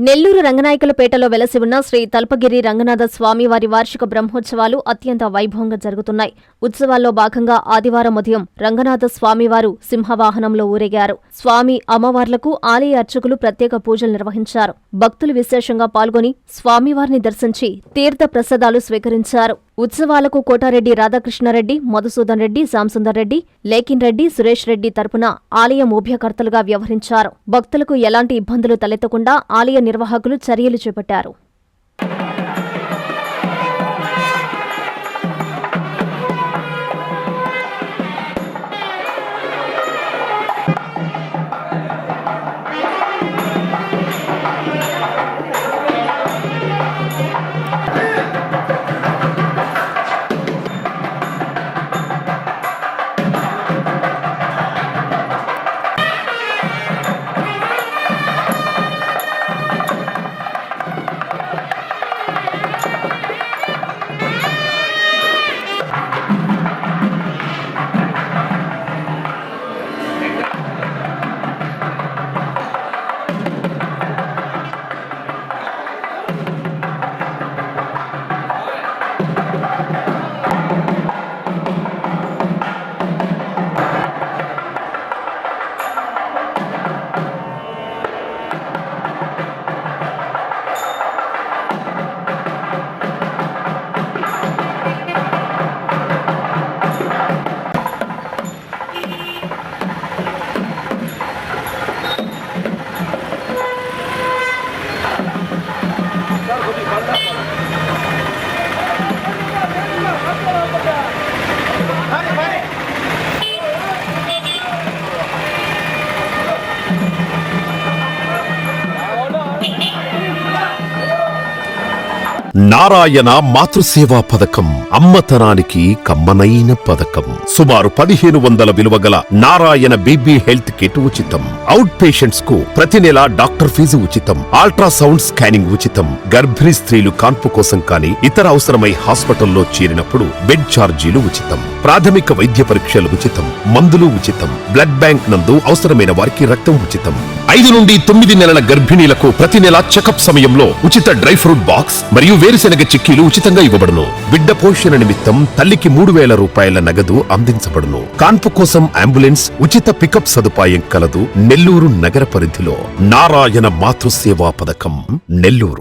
నెల్లూరు రంగనాయకులపేటలో వెలసి ఉన్న శ్రీ తల్పగిరి రంగనాథ స్వామివారి వార్షిక బ్రహ్మోత్సవాలు అత్యంత వైభవంగా జరుగుతున్నాయి. ఉత్సవాల్లో భాగంగా ఆదివారం ఉదయం రంగనాథ స్వామివారు సింహవాహనంలో ఊరేగారు. స్వామి అమ్మవార్లకు ఆలయ అర్చకులు ప్రత్యేక పూజలు నిర్వహించారు. భక్తులు విశేషంగా పాల్గొని స్వామివారిని దర్శించి తీర్థ ప్రసాదాలు స్వీకరించారు. ఉత్సవాలకు కోటారెడ్డి రాధాకృష్ణారెడ్డి, మధుసూదన్ రెడ్డి, శాంసుందర్ రెడ్డి, లేకిన్ రెడ్డి, సురేష్ రెడ్డి తరపున ఆలయం ఉభయకర్తలుగా వ్యవహరించారు. భక్తులకు ఎలాంటి ఇబ్బందులు తలెత్తకుండా ఆలయ నిర్వాహకులు చర్యలు చేపట్టారు. నారాయణ మాతృసేవా పథకం అమ్మతనానికి కమ్మనైన పథకం. సుమారు 1500 విలువగల నారాయణ బేబీ హెల్త్ కిట్ ఉచితం. అవుట్ పేషెంట్స్ కు ప్రతి నెల డాక్టర్ ఫీజు ఉచితం. అల్ట్రాసౌండ్ స్కానింగ్ ఉచితం. గర్భిణీ స్త్రీలు కాన్పు కోసం కానీ ఇతర అవసరమై హాస్పిటల్లో చేరినప్పుడు బెడ్ ఛార్జీలు ఉచితం. ప్రాథమిక వైద్య పరీక్షలు ఉచితం. మందులు ఉచితం. బ్లడ్ బ్యాంక్ నందు అవసరమైన వారికి రక్తం ఉచితం. 5 నుండి 9 నెలల గర్భిణీలకు ప్రతి నెల చెకప్ సమయంలో ఉచిత డ్రై ఫ్రూట్ బాక్స్ మరియు వేరుశెనగ చిక్కీలు ఉచితంగా ఇవ్వబడును. బిడ్డ పోషణ నిమిత్తం తల్లికి 3000 రూపాయల నగదు అందించబడును. కాన్పు కోసం అంబులెన్స్ ఉచిత పికప్ సదుపాయం కలదు. నెల్లూరు నగర పరిధిలో నారాయణ మాతృసేవా పథకం, నెల్లూరు.